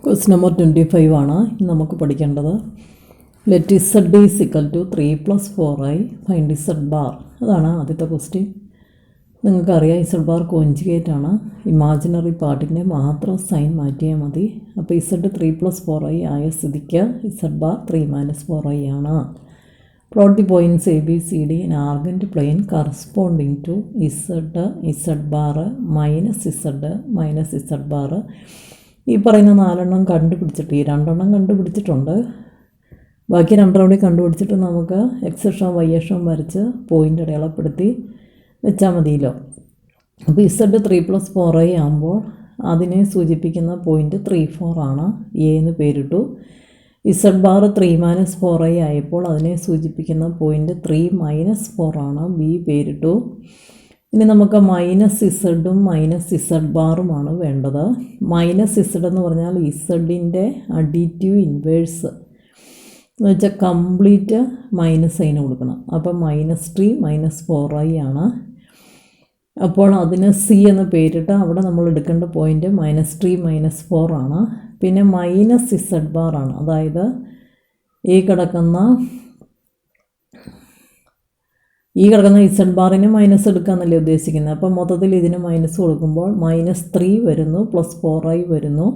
Question number 25 ആണ് നമുക്ക് പഠിക്കേണ്ടത്. Let Z be is equal to 3 + 4i find Z bar. അതാണ് ആദ്യത്തെ ക്വസ്റ്റ്യൻ. നിങ്ങൾക്കറിയാം ഇസഡ് ബാർ കോഞ്ചുഗേറ്റ് ആണ്. ഇമാജിനറി പാർട്ടിൻ്റെ മാത്രം സൈൻ മാറ്റിയാൽ മതി. അപ്പോൾ ഇസഡ് 3 + 4i ആയ സ്ഥിതിക്ക് ഇസഡ് ബാർ 3 - 4i ആണ്. Plot the points A B C D in Argand plane corresponding to Z, Z bar, -Z, -Z bar. ഈ പറയുന്ന 4 കണ്ടുപിടിച്ചിട്ട് ഈ 2 കണ്ടുപിടിച്ചിട്ടുണ്ട്. ബാക്കി 2 കൂടി കണ്ടുപിടിച്ചിട്ട് നമുക്ക് എക്സ് അക്ഷം വൈ അക്ഷം വരച്ച് പോയിൻ്റ് അടയാളപ്പെടുത്തി വെച്ചാൽ മതിയല്ലോ. അപ്പോൾ ഇസഡ് 3 + 4i ആകുമ്പോൾ അതിനെ സൂചിപ്പിക്കുന്ന പോയിൻ്റ് 3, 4 ആണ്. എ എന്ന് പേരിട്ടു. ഇസഡ് ബാർ 3 - 4i ആയപ്പോൾ അതിനെ സൂചിപ്പിക്കുന്ന പോയിൻ്റ് 3 - 4 ആണ്. ബി പേരിട്ടു. ഇനി നമുക്ക് -ഇസഡും -ഇസഡ് ബാറുമാണ് വേണ്ടത്. -ഇസഡ് എന്ന് പറഞ്ഞാൽ ഇസഡിൻ്റെ അഡിറ്റീവ് ഇൻവേഴ്സ് എന്ന് വെച്ചാൽ കംപ്ലീറ്റ് മൈനസ് സൈൻ കൊടുക്കണം. അപ്പം -3 - 4i ആണ്. അപ്പോൾ അതിന് സി എന്ന് പേരിട്ട് അവിടെ നമ്മൾ എടുക്കേണ്ട പോയിൻ്റ് -3 - 4 ആണ്. പിന്നെ -ഇസഡ് ബാറാണ്. അതായത് ഈ കിടക്കുന്ന ഇസഡ് ബാറിന് മൈനസ് എടുക്കാമെന്നല്ലേ ഉദ്ദേശിക്കുന്നത്. അപ്പം മൊത്തത്തിൽ ഇതിന് മൈനസ് കൊടുക്കുമ്പോൾ -3 വരുന്നു, +4i വരുന്നു.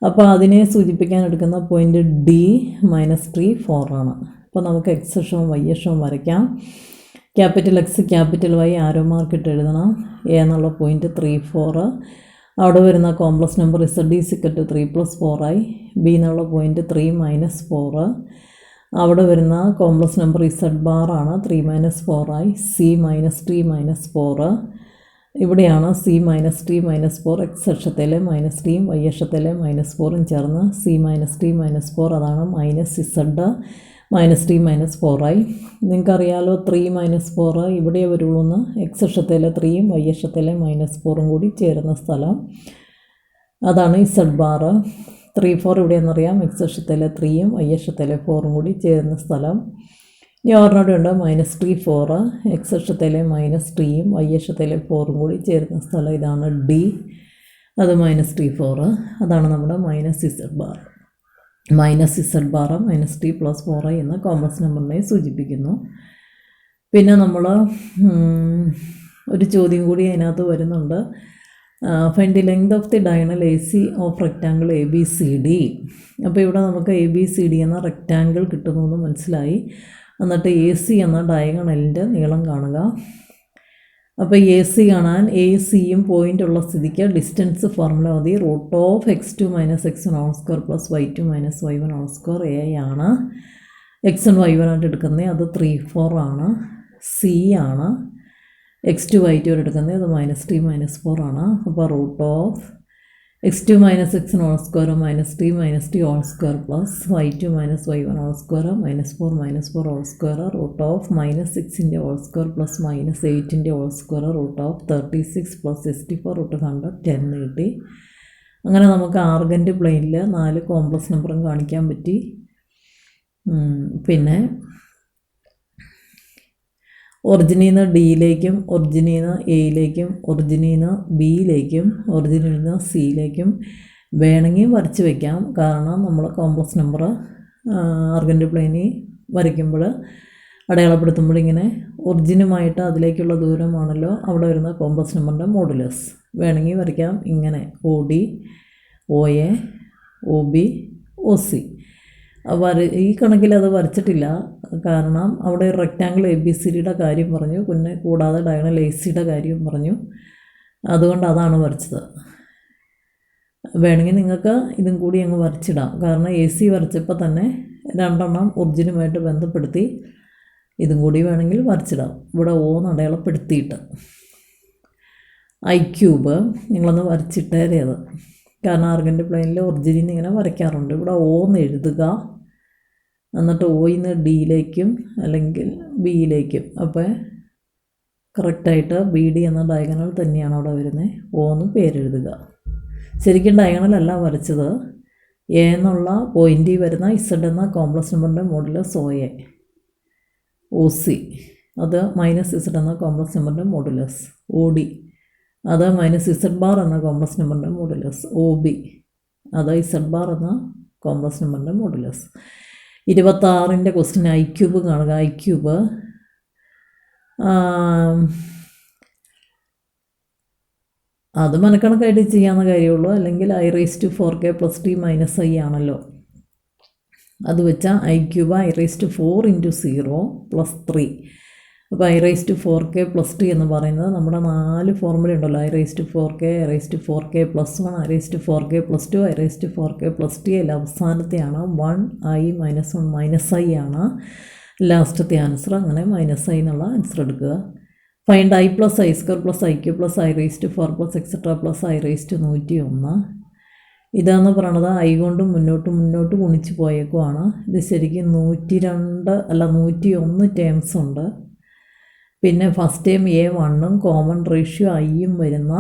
അപ്പോൾ അതിനെ സൂചിപ്പിക്കാൻ എടുക്കുന്ന പോയിൻ്റ് ഡി -3, 4 ആണ്. അപ്പോൾ നമുക്ക് എക്സ് അക്ഷവും വൈ അക്ഷവും വരയ്ക്കാം. Capital X capital Y arrow mark ഇട്ട് എഴുതണം. എ എന്നുള്ള പോയിൻ്റ് 3, 4. അവിടെ വരുന്ന complex number Z is equal to 3 + 4i. B എന്നുള്ള പോയിൻ്റ് 3 - 4. അവിടെ വരുന്ന കോംപ്ലക്സ് നമ്പർ ഇസഡ് ബാറാണ് 3 - 4i. സി -3 - 4. ഇവിടെയാണ് സി -3 - 4. എക്സ് അക്ഷത്തിലെ -3യും വൈ അക്ഷത്തിലെ -4ഉം ചേർന്ന് സി -3 - 4. അതാണ് -ഇസഡ് -3 - 4i. നിങ്ങൾക്കറിയാലോ 3 - 4 ഇവിടെ വരുള്ളൂ എന്ന്. എക്സ് അക്ഷത്തിലെ 3യും വൈ അക്ഷത്തിലെ -4ഉം കൂടി ചേരുന്ന സ്ഥലം, അതാണ് ഇസഡ് ബാർ. 3, 4 ഇവിടെയെന്നറിയാം. എക്സ് അക്ഷത്തിലെ 3യും വൈ അക്ഷത്തിലെ 4ഉം കൂടി ചേരുന്ന സ്ഥലം. ഇനി ഓർമ്മയോടെ ഉണ്ട് -3, 4. എക്സ് അക്ഷത്തിലെ -3യും വൈ അക്ഷത്തിലെ 4ഉം കൂടി ചേരുന്ന സ്ഥലം, ഇതാണ് ഡി. അത് -3, 4. അതാണ് നമ്മുടെ -Z bar. -Z bar -3 + 4i എന്ന കോംപ്ലക്സ് നമ്പറിനെ സൂചിപ്പിക്കുന്നു. പിന്നെ നമ്മൾ ഒരു ചോദ്യം കൂടി അതിനകത്ത് വരുന്നുണ്ട്. Find the length of the diagonal A C of rectangle A B C D. അപ്പോൾ ഇവിടെ നമുക്ക് എ ബി സി ഡി എന്ന റെക്റ്റാങ്കിൾ കിട്ടുന്നു എന്ന് മനസ്സിലായി. എന്നിട്ട് എ സി എന്ന ഡയഗണലിൻ്റെ നീളം കാണുക. അപ്പോൾ എ സി കാണാൻ എ സിയും പോയിൻ്റ് ഉള്ള സ്ഥിതിക്ക് ഡിസ്റ്റൻസ് ഫോർമുല മതി. √(x2 - x1² + y2 - y1²) A ആണ്. x1 y1 ആയിട്ട് എടുക്കുന്നത് അത് 3, 4 ആണ്. സി ആണ്. x2 y2 എടുക്കുന്നത് അത് -3 - 4 ആണ്. അപ്പോൾ √(x2 - x1² - 3 - t2 - y2 - y1² -4 - 4² (6)² + -8² √(36 + 64 √100) 10 കിട്ടി. അങ്ങനെ നമുക്ക് ആർഗൻറ്റ് പ്ലെയിനിൽ 4 കോംപ്ലക്സ് നമ്പറും കാണിക്കാൻ പറ്റി. പിന്നെ ഒറിജിനിൽ നിന്ന് ഡിയിലേക്കും ഒറിജിനിൽ നിന്ന് എയിലേക്കും ഒറിജിനിൽ നിന്ന് ബിയിലേക്കും ഒറിജിനിൽ നിന്ന് സിയിലേക്കും വേണമെങ്കിൽ വരച്ച് വയ്ക്കാം. കാരണം നമ്മൾ കോംപ്ലക്സ് നമ്പർ ആർഗൻറ്റ് പ്ലെയിനിൽ വരയ്ക്കുമ്പോൾ അടയാളപ്പെടുത്തുമ്പോൾ ഇങ്ങനെ ഒറിജിനുമായിട്ട് അതിലേക്കുള്ള ദൂരമാണല്ലോ അവിടെ വരുന്ന കോംപ്ലക്സ് നമ്പറിൻ്റെ മോഡുലസ്. വേണമെങ്കിൽ വരയ്ക്കാം ഇങ്ങനെ OD, OA, OB, OC. ഈ കണക്കിൽ അത് വരച്ചിട്ടില്ല. കാരണം അവിടെ റെക്റ്റാങ്കിൾ എ ബി സി ഡിയുടെ കാര്യം പറഞ്ഞു, പിന്നെ കൂടാതെ ഡയഗണൽ എ സിയുടെ കാര്യം പറഞ്ഞു. അതുകൊണ്ട് അതാണ് വരച്ചത്. വേണമെങ്കിൽ നിങ്ങൾക്ക് ഇതും കൂടി അങ്ങ് വരച്ചിടാം. കാരണം എ സി വരച്ചപ്പോൾ തന്നെ 2 ഒറിജിനുമായിട്ട് ബന്ധപ്പെടുത്തി. ഇതും കൂടി വേണമെങ്കിൽ വരച്ചിടാം. ഇവിടെ O എന്ന് അടയാളപ്പെടുത്തിയിട്ട് i³ നിങ്ങളൊന്ന് വരച്ചിട്ടേരേ അത്. കാരണം ആർഗൻറ്റ് പ്ലെയിനിൽ ഒറിജിനിൽ നിന്ന് ഇങ്ങനെ വരയ്ക്കാറുണ്ട്. ഇവിടെ O എന്ന് എഴുതുക. എന്നിട്ട് Oയിൽ നിന്ന് ഡിയിലേക്കും അല്ലെങ്കിൽ ബിയിലേക്കും. അപ്പോൾ കറക്റ്റായിട്ട് BD എന്ന ഡയഗണൽ തന്നെയാണ് അവിടെ വരുന്നത്. O എന്ന് പേരെഴുതുക. ശരിക്കും ഡയഗണലല്ല വരച്ചത്. എ എന്നുള്ള പോയിൻ്റിൽ വരുന്ന ഇസഡ് എന്ന കോംപ്ലക്സ് നമ്പറിൻ്റെ മോഡുലസ് OA. OC അത് -ഇസഡ് എന്ന കോംപ്ലക്സ് നമ്പറിൻ്റെ മോഡുലസ്. OD അത് -ഇസഡ് ബാർ എന്ന കോംപ്ലക്സ് നമ്പറിൻ്റെ മോഡുലസ്. OB അത് ഇസഡ് ബാർ എന്ന കോംപ്ലക്സ് നമ്പറിൻ്റെ മോഡുലസ്. 26ൻ്റെ ക്വസ്റ്റ്യൻ ഐ ക്യൂബ് കാണുക. ഐ ക്യൂബ് അത് മനക്കണക്കായിട്ട് ചെയ്യാവുന്ന കാര്യമുള്ളൂ. അല്ലെങ്കിൽ i⁴k+t - i ആണല്ലോ. അത് വെച്ചാൽ ഐ ക്യൂബ് i⁴ × 0 + 3. അപ്പോൾ i⁴k+t എന്ന് പറയുന്നത് നമ്മുടെ 4 ഫോർമുല ഉണ്ടല്ലോ. i⁴k, i⁴k+1, i⁴k+2, i⁴k+t. അതിൽ അവസാനത്തെയാണ് 1i-1 -i ആണ് ലാസ്റ്റത്തെ ആൻസർ. അങ്ങനെ -i എന്നുള്ള ആൻസർ എടുക്കുക. Find i + i² + iq + i⁴ etc. + i⁻101. ഇതാന്ന് പറയണത് ഐ കൊണ്ട് മുന്നോട്ട് ഗുണിച്ച് പോയേക്കുവാണ്. ഇത് ശരിക്കും 101 ടേംസ് ഉണ്ട്. പിന്നെ first time A1 common ratio ഐയും വരുന്ന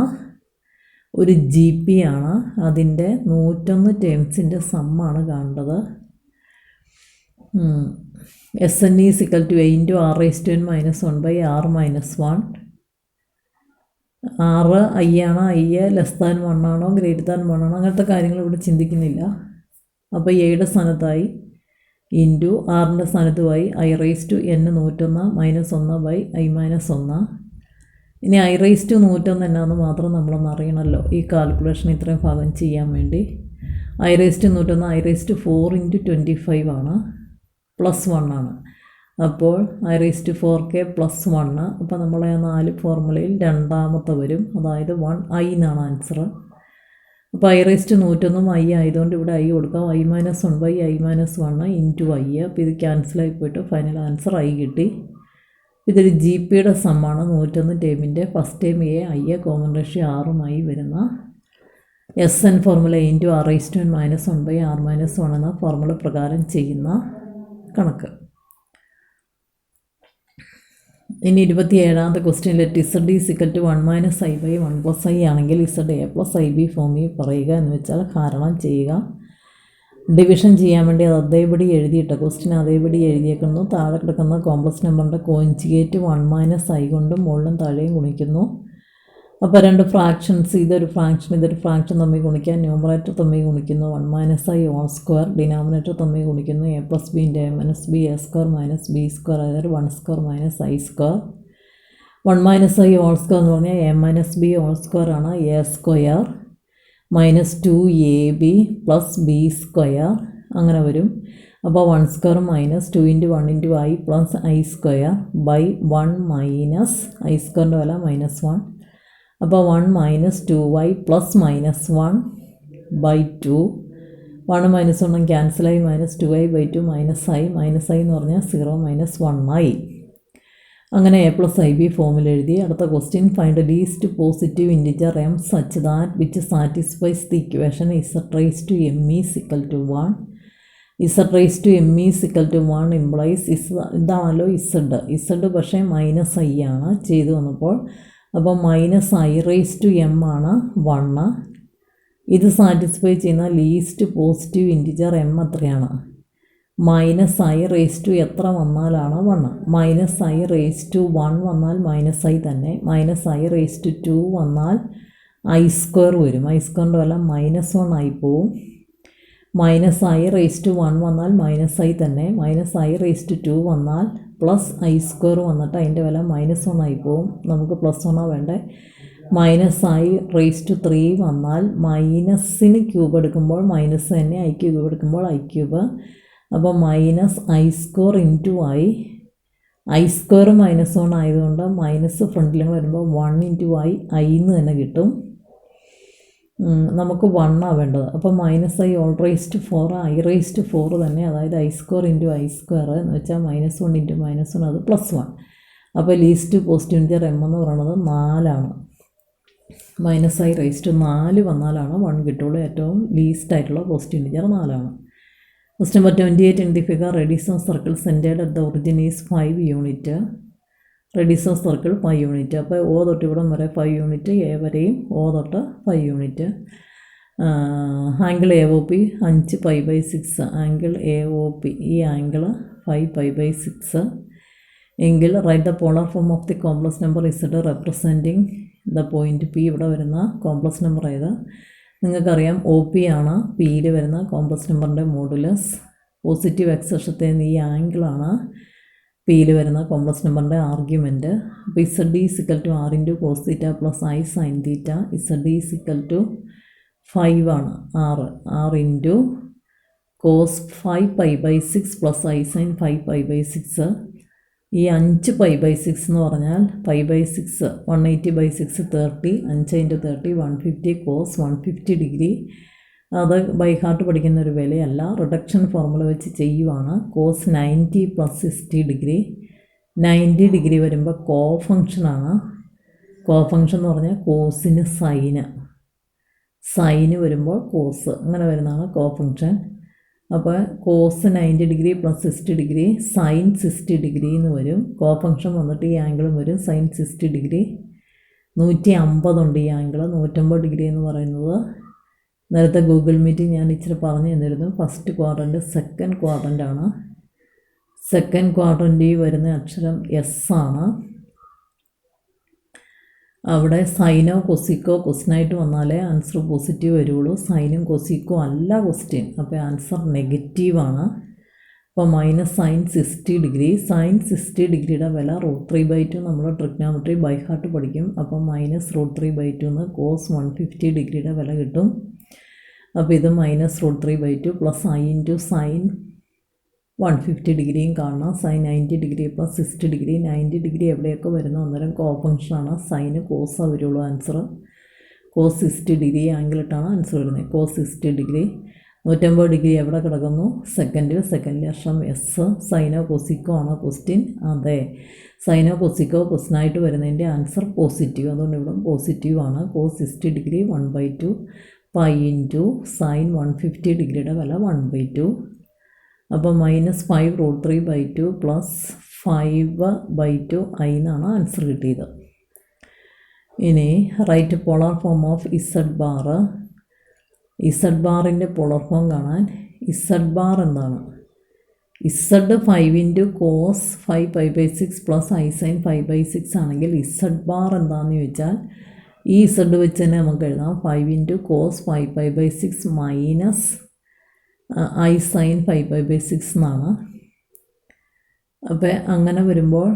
ഒരു GP ആണ്. അതിൻ്റെ 101 ടേംസിൻ്റെ സമ്മാണ് കാണേണ്ടത്. SN = a × r⁻n - 1/r-1. r i ആണ്. i <1 ആണോ <1 ആണോ അങ്ങനത്തെ കാര്യങ്ങൾ ഇവിടെ ചിന്തിക്കുന്നില്ല. അപ്പോൾ എയുടെ സ്ഥാനത്തായി ഇൻറ്റു ആറിൻ്റെ സ്ഥാനത്തുമായി i⁻n 101 - 1/i-1. ഇനി i⁻101 എന്നാന്ന് മാത്രം നമ്മളൊന്ന് അറിയണമല്ലോ ഈ കാൽക്കുലേഷൻ ഇത്രയും ഭാഗം ചെയ്യാൻ വേണ്ടി. i⁻101 i⁴ × 25 ആണ്, +1 ആണ്. അപ്പോൾ i⁴k+1. അപ്പോൾ നമ്മളെ 4 ഫോർമുലയിൽ രണ്ടാമത്തെ വരും, അതായത് 1i എന്നാണ് ആൻസർ. അപ്പോൾ i⁻101 i ആയതുകൊണ്ട് ഇവിടെ i കൊടുക്കാം. i-1/i-1 × i. അപ്പോൾ ഇത് ക്യാൻസലായി പോയിട്ട് ഫൈനൽ ആൻസർ i കിട്ടി. ഇതൊരു GPയുടെ സമ്മാണ്. 101 ടേമിൻ്റെ first time i common ratio ആറുമായി വരുന്ന SN formula a × r⁻n - 1/r-1 എന്ന ഫോർമുല പ്രകാരം ചെയ്യുന്ന കണക്ക്. ഇനി 27ാമത്തെ question let z = 1 - i/1 + i ആണെങ്കിൽ z a + ib ഫോമിൽ പറയുക എന്ന് വെച്ചാൽ ഹരണം ചെയ്യുക. ഡിവിഷൻ ചെയ്യാൻ വേണ്ടി അത് അതേപടി എഴുതിയിട്ട് ക്വസ്റ്റ്യൻ അതേപടി എഴുതിയേക്കുന്നു. താഴെ കിടക്കുന്ന കോംപ്ലക്സ് നമ്പറിൻ്റെ കോഞ്ചുഗേറ്റ് 1 - i കൊണ്ട് മുകളിലും താഴെയും ഗുണിക്കുന്നു. അപ്പോൾ രണ്ട് ഫ്രാക്ഷൻസ്, ഇതൊരു ഫ്രാക്ഷൻ തമ്മിൽ ഗുണിക്കാൻ ന്യൂമറേറ്റർ തമ്മിൽ ഗുണിക്കുന്നു. 1 - i² ഡിനോമിനേറ്റർ തമ്മിൽ ഗുണിക്കുന്നു. a + b × a - b a² - b², അതായത് 1² - i². 1 - i² എന്ന് പറഞ്ഞാൽ a - b² ആണ്. a² -2ab + b² അങ്ങനെ വരും. അപ്പോൾ 1² - 2 × 1 × i + i² /1 - i²ൻ്റെ വില -1. അപ്പോൾ 1 - 2i + -1/2. 1 - 1 ക്യാൻസലായി -2i/2 - i എന്ന് പറഞ്ഞാൽ 0 - 1i. അങ്ങനെ a + ib ഫോമിൽ എഴുതി. അടുത്ത question find least positive integer m such that which satisfies the equation z⁻m = 1. z⁻m = 1 implies ഇതാണല്ലോ z പക്ഷേ -i ആണ് ചെയ്തു വന്നപ്പോൾ. അപ്പോൾ -i⁻m ആണ് 1. ഇത് സാറ്റിസ്ഫൈ ചെയ്യുന്ന ലീസ്റ്റ് പോസിറ്റീവ് ഇൻറ്റിജർ m എത്രയാണ്? -i⁻ എത്ര വന്നാലാണ് 1? -i⁻1 വന്നാൽ -i തന്നെ. -i⁻2 വന്നാൽ i² വരും. i²ൻ്റെ വില -1 ആയി പോവും. -i⁻1 വന്നാൽ -i തന്നെ. -i⁻2 വന്നാൽ +i² വന്നിട്ട് അതിൻ്റെ വില -1 ആയി പോവും. നമുക്ക് +1 വേണ്ടേ. -i⁻3 വന്നാൽ മൈനസിന് ക്യൂബ് എടുക്കുമ്പോൾ മൈനസ് തന്നെ, i ക്യൂബ് എടുക്കുമ്പോൾ i³. അപ്പോൾ -i² × i. i² -1 ആയതുകൊണ്ട് മൈനസ് ഫ്രണ്ടിൽ വരുമ്പോൾ 1 × i എന്ന് തന്നെ കിട്ടും. നമുക്ക് 1 ആണ് വേണ്ടത്. അപ്പോൾ -i⁴ i⁴ തന്നെ, അതായത് i² × i² എന്ന് വെച്ചാൽ -1 × -1 അത് +1. അപ്പോൾ ലീസ്റ്റ് പോസിറ്റീവ് ഇൻറ്റിജർ m എന്ന് പറയുന്നത് 4 ആണ്. -i⁴ വന്നാലാണ് 1 കിട്ടുള്ളൂ. ഏറ്റവും ലീസ്റ്റ് ആയിട്ടുള്ള പോസിറ്റീവ് ഇൻറ്റിജർ 4 ആണ്. Question number 28 in the figure radius of circle centred at the origin is 5 unit. Radius of circle 5 unit. അപ്പോൾ O തൊട്ട് ഇവിടം വരെ 5 യൂണിറ്റ്, A വരെയും O തൊട്ട് 5 unit. Angle AOP 5π/6. Angle AOP ഈ ആംഗിൾ 5π/6 എങ്കിൽ write the polar form of the complex number Z representing the point P. ഇവിടെ വരുന്ന കോംപ്ലക്സ് നമ്പർ ഏത്? നിങ്ങൾക്കറിയാം ഒ പി ആണ് പിയിൽ വരുന്ന കോംപ്ലക്സ് നമ്പറിൻ്റെ മോഡുലസ്. പോസിറ്റീവ് എക്സ് അക്ഷത്തിൽ നിന്ന് ഈ ആംഗിളാണ് പിയിൽ വരുന്ന കോംപ്ലക്സ് നമ്പറിൻ്റെ ആർഗ്യുമെൻറ്റ്. അപ്പോൾ Z the is equal to R into cos theta plus i sine theta. Z the is equal to 5 ആണ്, R into cos 5π/6 plus i sine 5π/6. ഈ 5π/6 എന്ന് പറഞ്ഞാൽ π/6 180/6 30, 5 × 30 150 കോസ് 150 ഡിഗ്രി. അത് ബൈ ഹാർട്ട് പഠിക്കുന്ന ഒരു വിലയല്ല, റിഡക്ഷൻ ഫോർമുല വെച്ച് ചെയ്യുവാണ്. Cos 90 + 60 degree. 90 ഡിഗ്രി വരുമ്പോൾ കോ ഫങ്ഷനാണ്. കോ ഫങ്ഷൻ എന്ന് പറഞ്ഞാൽ കോസിന് സൈന് വരുമ്പോൾ കോസ്, അങ്ങനെ വരുന്നതാണ് കോ ഫങ്ഷൻ. അപ്പോൾ cos 90 degree + 60 degree sine 60 degree എന്ന് വരും. കോ ഫങ്ഷൻ വന്നിട്ട് ഈ ആംഗിളും വരും സൈൻ 60 ഡിഗ്രി. 150 ഉണ്ട് ഈ ആംഗിൾ. 150 ഡിഗ്രി എന്ന് പറയുന്നത് നേരത്തെ ഗൂഗിൾ മീറ്റിംഗ് ഞാൻ ഇച്ചിരി പറഞ്ഞു തന്നിരുന്നു. ഫസ്റ്റ് ക്വാഡ്രൻറ്റ്, സെക്കൻഡ് ക്വാഡ്രൻ്റ് ആണ്. സെക്കൻഡ് ക്വാഡ്രൻറ്റിൽ വരുന്ന അക്ഷരം എസ് ആണ്. അവിടെ സൈനോ കൊസിക്കോ ക്വസ്റ്റ്യനായിട്ട് വന്നാലേ ആൻസർ പോസിറ്റീവ് വരുള്ളൂ. സൈനും കൊസിക്കോ അല്ല ക്വസ്റ്റ്യൻ, അപ്പോൾ ആൻസർ നെഗറ്റീവാണ്. അപ്പോൾ മൈനസ് സൈൻ 60 ഡിഗ്രി. സൈൻ 60 ഡിഗ്രിയുടെ വില √3/2 നമ്മൾ ട്രിഗ്നോമെട്രി ബൈ ഹാർട്ട് പഠിക്കും. അപ്പോൾ മൈനസ് √3/2 എന്ന് കോസ് 150 ഡിഗ്രിയുടെ വില കിട്ടും. അപ്പോൾ ഇത് minus √3/2 plus I into sine 150 ഡിഗ്രിയും കാണണം. Sign 90 degree + 60 degree. 90 ഡിഗ്രി എവിടെയൊക്കെ വരുന്നു അന്നേരം കോ ഫങ്ഷനാണ്. സൈന് കോസാണ് വരുള്ളൂ ആൻസർ. കോസ് 60 ഡിഗ്രി ആംഗിളിട്ടാണ് ആൻസർ വരുന്നത്. Cos 60 degree. 150 ഡിഗ്രി എവിടെ കിടക്കുന്നു? സെക്കൻഡിൽ അക്ഷരം എസ്. സൈനോ കൊസിക്കോ ആണോ ക്വസ്റ്റ്യൻ? അതെ, സൈനോ കൊസിക്കോ ക്വസ്റ്റ്യനായിട്ട് വരുന്നതിൻ്റെ ആൻസർ പോസിറ്റീവ്. അതുകൊണ്ട് ഇവിടെ പോസിറ്റീവാണ്. Cos 60 degree 1/2 pi into sine 150 ഡിഗ്രിയുടെ വില 1/2. അപ്പോൾ മൈനസ് 5 √3/2 പ്ലസ് 5/2 ഐ എന്നാണ് ആൻസർ കിട്ടിയത്. ഇനി write polar form of Z bar. Z ബാറിൻ്റെ പോളാർ ഫോം കാണാൻ ഇസഡ് ബാർ എന്താണ്? Z 5 × cos 5π/6 plus i sine 5/6 ആണെങ്കിൽ ഇസഡ് ബാർ എന്താണെന്ന് ചോദിച്ചാൽ ഈ ഇസഡ് വെച്ച് തന്നെ നമുക്ക് എഴുതാം. 5 × കോസ് 5π/6 മൈനസ് ഐ സൈൻ 5π/6 എന്നാണ്. അപ്പോൾ അങ്ങനെ വരുമ്പോൾ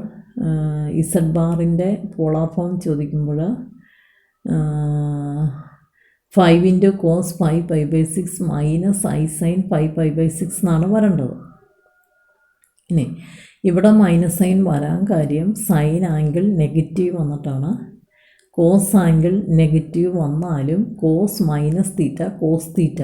ഇസഡ് ബാറിൻ്റെ പോളാർ ഫോം ചോദിക്കുമ്പോൾ 5 × കോസ് 5π/6 മൈനസ് ഐ സൈൻ 5π/6 എന്നാണ് വരേണ്ടത്. ഇനി ഇവിടെ മൈനസ് സൈൻ വരാൻ കാര്യം സൈൻ ആംഗിൾ നെഗറ്റീവ് വന്നിട്ടാണ്. കോസ് ആംഗിൾ നെഗറ്റീവ് വന്നാലും cos minus theta cos theta.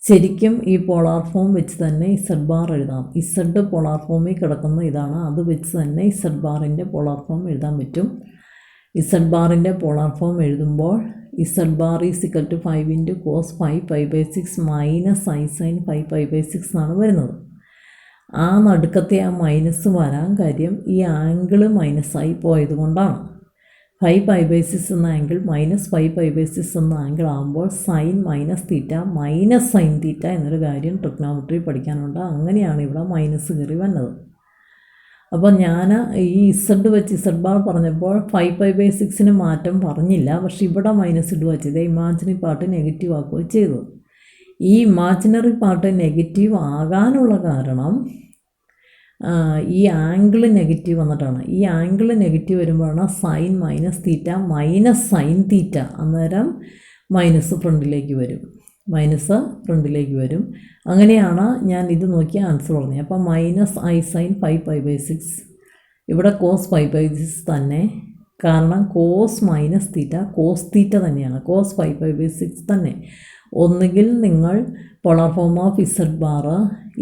ശരിക്കും ഈ പോളാർ ഫോം വെച്ച് തന്നെ ഇസഡ് ബാർ എഴുതാം. ഇസഡ് പോളാർ ഫോമിൽ കിടക്കുന്ന ഇതാണ്, അത് വെച്ച് തന്നെ ഇസഡ് ബാറിൻ്റെ പോളാർ ഫോം എഴുതാൻ പറ്റും. ഇസഡ് ബാറിൻ്റെ പോളാർ ഫോം എഴുതുമ്പോൾ Z bar is equal to 5 × cos 5π/6 minus i sine 5π/6 എന്നാണ് വരുന്നത്. ആ നടുക്കത്തെ ആ മൈനസ് വരാൻ കാര്യം ഈ ആംഗിള് മൈനസായി പോയത് കൊണ്ടാണ്. 5π/6 എന്ന ആംഗിൾ മൈനസ് 5π/6 എന്ന ആംഗിൾ ആകുമ്പോൾ sine minus theta minus sine theta എന്നൊരു കാര്യം ട്രിഗ്നോമെട്രി പഠിക്കാനുണ്ട്. അങ്ങനെയാണ് ഇവിടെ മൈനസ് കയറി വന്നത്. അപ്പോൾ ഞാൻ ഈ ഇസഡ് വെച്ച് ഇസഡ് ബാർ പറഞ്ഞപ്പോൾ 5π/6 മാറ്റം പറഞ്ഞില്ല. പക്ഷേ ഇവിടെ മൈനസ് ഇടുക ചെയ്തത് ഇമാജിനറി പാർട്ട് നെഗറ്റീവ് ആക്കുകയോ ചെയ്തു. ഈ ഇമാജിനറി പാർട്ട് നെഗറ്റീവ് ആകാനുള്ള കാരണം ഈ ആംഗിൾ നെഗറ്റീവ് വന്നിട്ടാണ്. ഈ ആംഗിൾ നെഗറ്റീവ് വരുമ്പോഴാണ് sine minus theta minus sine theta. അന്നേരം മൈനസ് ഫ്രണ്ടിലേക്ക് വരും. അങ്ങനെയാണ് ഞാൻ ഇത് നോക്കി ആൻസർ പറഞ്ഞത്. അപ്പം മൈനസ് ഐ സൈൻ 5π/6. ഇവിടെ കോസ് 5/6 തന്നെ, കാരണം cos minus theta cos theta തന്നെയാണ്. കോസ് 5/6 തന്നെ. ഒന്നുകിൽ നിങ്ങൾ polar form of Z bar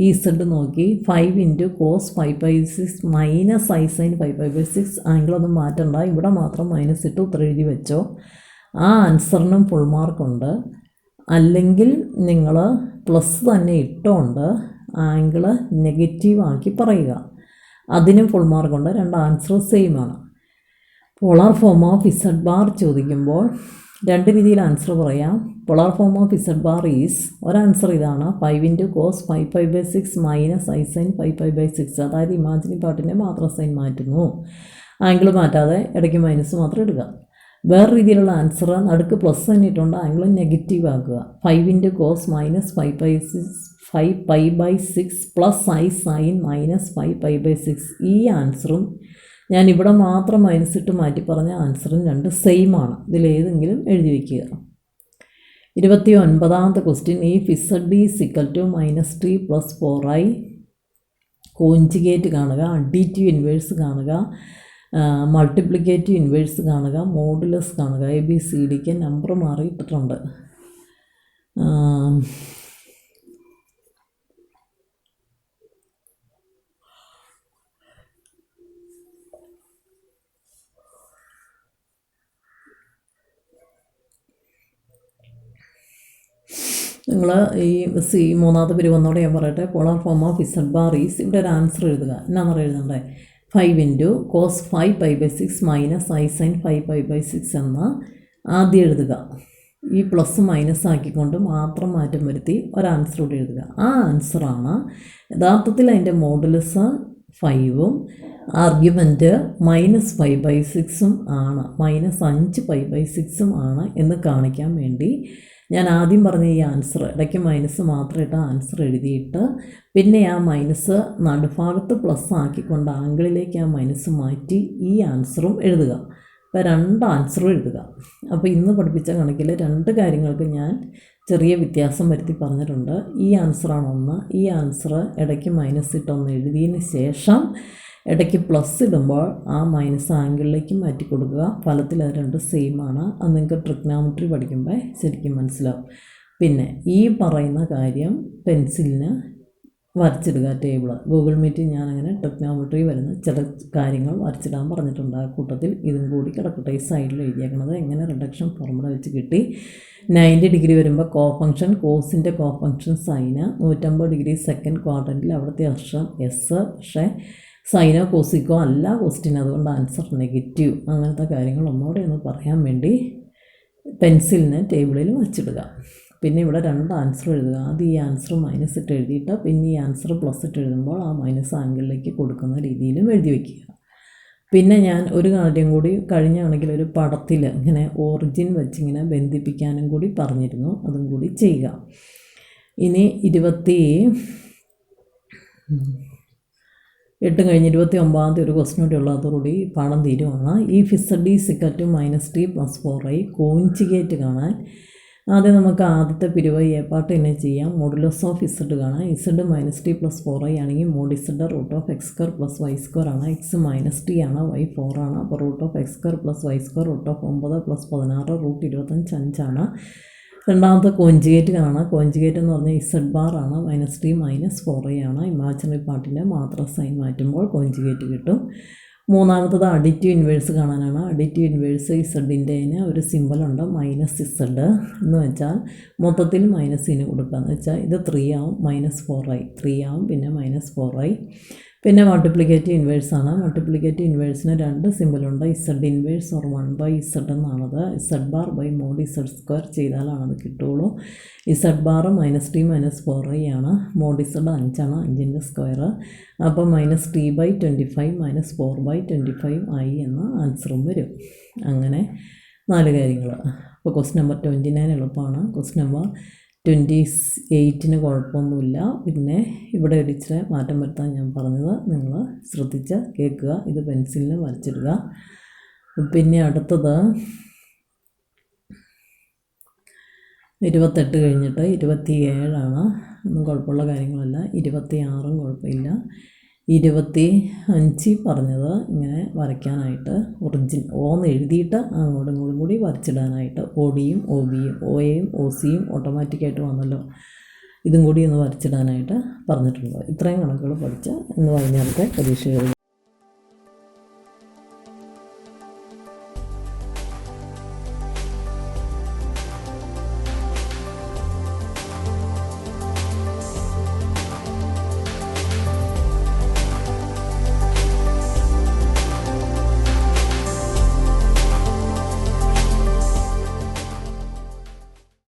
ഈ ഇസഡ് നോക്കി 5 × കോസ് 5/6 മൈനസ് ഐ സൈൻ 5/6 ആംഗിളൊന്നും മാറ്റണ്ട, ഇവിടെ മാത്രം മൈനസ് ഇട്ട് ഉത്തരം എഴുതി വെച്ചോ. ആ ആൻസറിനും ഫുൾ മാർക്കുണ്ട്. അല്ലെങ്കിൽ നിങ്ങൾ പ്ലസ് തന്നെ ഇട്ടുകൊണ്ട് ആംഗിള് നെഗറ്റീവാക്കി പറയുക, അതിനും ഫുൾ മാർക്കുണ്ട്. രണ്ട് ആൻസർ സെയിം ആണ്. Polar form of Z bar ചോദിക്കുമ്പോൾ രണ്ട് രീതിയിൽ ആൻസർ പറയാം. Polar form of Z bar is, ഒരാൻസർ ഇതാണ് 5 × കോസ് 5π/6 മൈനസ് ഐ സൈൻ 5π/6. അതായത് ഇമാജിനറി പാർട്ടിൻ്റെ മാത്രം സൈൻ മാറ്റുന്നു, ആംഗിൾ മാറ്റാതെ ഇടയ്ക്ക് മൈനസ് മാത്രം എടുക്കുക. വേറെ രീതിയിലുള്ള ആൻസർ നടുക്ക് പ്ലസ് തന്നെ ഇട്ടുകൊണ്ട് ആംഗിൾ നെഗറ്റീവ് ആക്കുക. 5 × cos -5π/6 പ്ലസ് I sin -5π/6. ഈ ആൻസറും ഞാൻ ഇവിടെ മാത്രം മൈനസ് ഇട്ട് മാറ്റി പറഞ്ഞ ആൻസറും രണ്ട് സെയിം ആണ്. ഇതിലേതെങ്കിലും എഴുതി വയ്ക്കുക. 29ാമത്തെ ക്വസ്റ്റ്യൻ, ഈ Z (-3 + 4i) കോഞ്ചുഗേറ്റ് കാണുക, അഡിറ്റീവ് ഇൻവേഴ്സ് കാണുക, മൾട്ടിപ്ലിക്കേറ്റീവ് ഇൻവേഴ്സ് കാണുക, മോഡുലസ് കാണുക. ABCDക്ക് നമ്പർ മാറി ഇട്ടിട്ടുണ്ട്. നിങ്ങൾ ഈ മൂന്നാമത്തെ പിരിവ് ഒന്നോടെ ഞാൻ പറയട്ടെ. Polar form of Z bar is, ഇവിടെ ഒരു ആൻസർ എഴുതുക. എന്നാണ് എഴുതണ്ടേ? 5 × cos 5π/6 മൈനസ് I sin 5π/6 എന്ന് ആദ്യം എഴുതുക. ഈ പ്ലസ് മൈനസ് ആക്കിക്കൊണ്ട് മാത്രം മാറ്റം വരുത്തി ഒരു ആൻസർ കൂടി എഴുതുക. ആ ആൻസറാണ് യഥാർത്ഥത്തിൽ അതിൻ്റെ മോഡുലസ് 5ഉം ആർഗ്യുമെൻറ്റ് -5/6 ആണ്, -5π/6 ആണ് എന്ന് കാണിക്കാൻ വേണ്ടി ഞാൻ ആദ്യം പറഞ്ഞ ഈ ആൻസർ ഇടയ്ക്ക് മൈനസ് മാത്രമായിട്ട് ആൻസർ എഴുതിയിട്ട് പിന്നെ ആ മൈനസ് നടുഭാഗത്ത് പ്ലസ് ആക്കിക്കൊണ്ട് ആംഗിളിലേക്ക് ആ മൈനസ് മാറ്റി ഈ ആൻസറും എഴുതുക. അപ്പോൾ രണ്ട് ആൻസറും എഴുതുക. അപ്പോൾ ഇന്ന് പഠിപ്പിച്ച കണക്കിൽ രണ്ട് കാര്യങ്ങൾക്ക് ഞാൻ ചെറിയ വ്യത്യാസം വരുത്തി പറഞ്ഞിട്ടുണ്ട്. ഈ ആൻസറാണ് ഒന്ന്. ഈ ആൻസർ ഇടയ്ക്ക് മൈനസ് ഇട്ടൊന്ന് എഴുതിയതിന് ശേഷം ഇടയ്ക്ക് പ്ലസ് ഇടുമ്പോൾ ആ മൈനസ് ആംഗിളിലേക്ക് മാറ്റി കൊടുക്കുക. ഫലത്തിൽ അത് രണ്ട് സെയിം ആണ്. അത് നിങ്ങൾക്ക് ട്രിഗ്നോമെട്രി പഠിക്കുമ്പോൾ ശരിക്കും മനസ്സിലാവും. പിന്നെ ഈ പറയുന്ന കാര്യം പെൻസിലിന് വരച്ചിടുക. ടേബിൾ ഗൂഗിൾ മീറ്റിൽ ഞാനങ്ങനെ ട്രിഗ്നോമെട്രി വരുന്ന ചില കാര്യങ്ങൾ വരച്ചിടാൻ പറഞ്ഞിട്ടുണ്ട്. ആ കൂട്ടത്തിൽ ഇതും കൂടി കിടക്കട്ടെ. ഈ സൈഡിൽ എഴുതിയേക്കണത് എങ്ങനെ റിഡക്ഷൻ ഫോർമുല വെച്ച് കിട്ടി. 90 ഡിഗ്രി വരുമ്പോൾ കോഫങ്ഷൻ, കോസിൻ്റെ കോഫങ്ഷൻ സൈന്, 150 ഡിഗ്രി സെക്കൻഡ് ക്വാഡ്രൻറ്റിൽ അവിടുത്തെ അക്ഷരം എസ്. പക്ഷേ സൈനോ കോസിക്കോ അല്ല ക്വസ്റ്റ്യൻ, അതുകൊണ്ട് ആൻസർ നെഗറ്റീവ്. അങ്ങനത്തെ കാര്യങ്ങൾ ഒന്നുകൂടെ ഒന്ന് പറയാൻ വേണ്ടി പെൻസിലിന് ടേബിളിൽ വച്ചിടുക. പിന്നെ ഇവിടെ രണ്ട് ആൻസർ എഴുതുക. ആദ്യം ഈ ആൻസർ മൈനസ് ഇട്ട് എഴുതിയിട്ട് പിന്നെ ഈ ആൻസർ പ്ലസ് ഇട്ട് എഴുതുമ്പോൾ ആ മൈനസ് ആംഗിളിലേക്ക് കൊടുക്കുന്ന രീതിയിലും എഴുതി വയ്ക്കുക. പിന്നെ ഞാൻ ഒരു കാര്യം കൂടി കഴിഞ്ഞാണെങ്കിൽ ഒരു പടത്തിൽ ഇങ്ങനെ ഒറിജിൻ വെച്ചിങ്ങനെ ബന്ധിപ്പിക്കാനും കൂടി പറഞ്ഞിരുന്നു. അതും കൂടി ചെയ്യുക. ഇനി 28 കഴിഞ്ഞ് 29ാമത്തെ ഒരു ക്വസ്റ്റ്യൻ കൂടി ഉള്ളതോടുകൂടി പാഠം തീരുവാണ്. ഈ Z (-3 + 4i) കോഞ്ചുഗേറ്റ് കാണാൻ ആദ്യം നമുക്ക് ആദ്യത്തെ പിരിവ് എ പാർട്ട് തന്നെ ചെയ്യാം. മോഡുലസ് ഓഫ് Z കാണാം. Z -t + 4i ആണെങ്കിൽ മോഡ് Z √x² + y² ആണ്. x -t ആണ്, y 4 ആണ്. അപ്പോൾ √x² + y² √9 + 16 √25 5 ആണ്. രണ്ടാമത്തെ കോഞ്ചുഗേറ്റ് കാണാം. കോഞ്ചുഗേറ്റ് എന്ന് പറഞ്ഞാൽ Z ബാർ ആണ്, -t -4i ആണ്. ഇമാജിനറി പാർട്ടിൻ്റെ മാത്രം സൈൻ മാറ്റുമ്പോൾ കോഞ്ചുഗേറ്റ് കിട്ടും. മൂന്നാമത്തത് അഡിറ്റീവ് ഇൻവേഴ്സ് കാണാനാണ്. അഡിറ്റീവ് ഇൻവേഴ്സ് ഇസഡിൻ്റെ ഒരു സിമ്പലുണ്ട് -z എന്ന് വെച്ചാൽ മൊത്തത്തിൽ മൈനസിന് കൊടുക്കുക എന്ന് വെച്ചാൽ ഇത് 3 ആവും, -4i 3 ആവും, പിന്നെ -4i. പിന്നെ മൾട്ടിപ്ലിക്കേറ്റീവ് ഇൻവേഴ്സാണ്. മൾട്ടിപ്ലിക്കേറ്റീവ് ഇൻവേഴ്സിന് രണ്ട് സിമ്പലുണ്ട്. Z ഇൻവേഴ്സ് ഓർ 1/z എന്നാണത്. Z bar by mod Z² ചെയ്താലാണത് കിട്ടുള്ളൂ. Z ബാർ -t -4i ആണ്. മോഡ് Z 5 ആണ്, 5ൻ്റെ സ്ക്വയർ. അപ്പോൾ -t/25 -4/25 ആയി എന്ന ആൻസറും വരും. അങ്ങനെ 4 കാര്യങ്ങൾ. അപ്പോൾ ക്വസ്റ്റ്യൻ നമ്പർ 29 എളുപ്പമാണ്. ക്വസ്റ്റ്യൻ നമ്പർ 28 കുഴപ്പമൊന്നുമില്ല. പിന്നെ ഇവിടെ ഒരു ഇച്ചിരി മാറ്റം വരുത്താൻ ഞാൻ പറഞ്ഞത് നിങ്ങൾ ശ്രദ്ധിച്ച് കേൾക്കുക. ഇത് പെൻസിലിന് വരച്ചിടുക. പിന്നെ അടുത്തത് 28 കഴിഞ്ഞിട്ട് 27 ഒന്നും കുഴപ്പമുള്ള കാര്യങ്ങളല്ല. 26 കുഴപ്പമില്ല. 25 പറഞ്ഞത് ഇങ്ങനെ വരയ്ക്കാനായിട്ട് ഒറിജിൻ ഓന്ന് എഴുതിയിട്ട് അങ്ങോട്ടും ഇങ്ങോട്ടും കൂടി വരച്ചിടാനായിട്ട് ODയും OBയും OAയും OCയും ഓട്ടോമാറ്റിക്കായിട്ട് വന്നല്ലോ. ഇതും കൂടി ഒന്ന് വരച്ചിടാനായിട്ട് പറഞ്ഞിട്ടുണ്ട്. ഇത്രയും കണക്കുകൾ പഠിച്ച് ഇന്ന് വൈകുന്നേരത്തെ പരീക്ഷ എഴുതും.